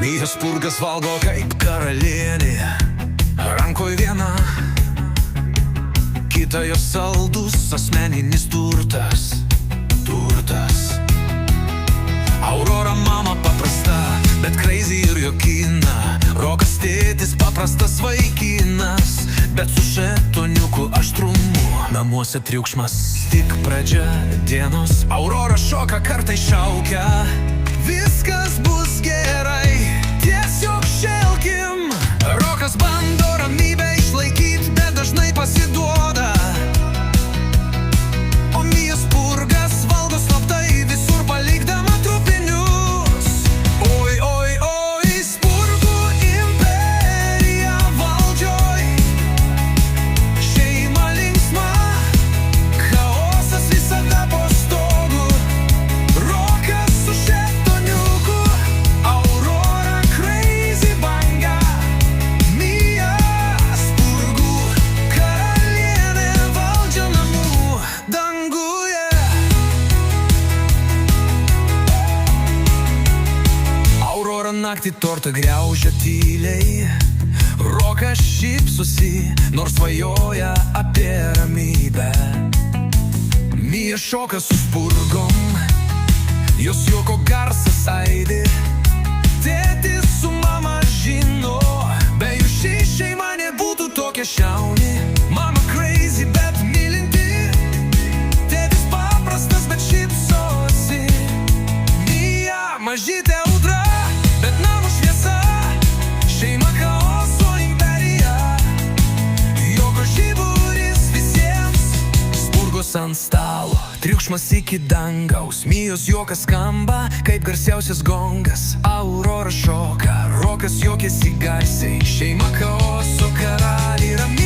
Mijos purgas valgo kaip karalienė, rankoj viena, kita jos saldus asmeninis turtas. Aurora mama paprasta, bet crazy ir jokina. Rokas tėtis paprastas vaikinas, bet su šetoniuku aštrumu. Namuose triukšmas, tik pradžia dienos. Aurora šoka, kartai šaukia, viskas bus gerai, tiesiog šelkim. Rokas bando ramybę išlaikyt, bet dažnai pasiduoda. O Mijos purgas valgo slaptai, visur palikdama trupinius. Oi, oi, oi, spurgų imperija valdžioj. Šeima linksma, chaosas visada po stogu. Rokas su šetoniuku, Aurora crazy banga. Mija spurgų karalienė valdžia namų danguje. Aurora naktį tortą griaužia tyliai. Rokas šypsosi, nors svajoja apie ramybę. Mija šoka su spurgom, jos juoko garsas aidi. Tėtis su mama žino, be jų ši šeima nebūtų tokia šauni. Mama crazy, bet mylinti. Tėtis paprastas, bet šypsosi. Mija mažytė audra, bet namų šviesa. Šeima chaoso imperija, joko žiburis visiems. Spurgos ant stalo, triukšmas iki dangaus. Mijos juokas skamba, kaip garsiausias gongas. Aurora šoka, Rokas juokiasi garsiai. Šeima chaoso karaliai ramybė.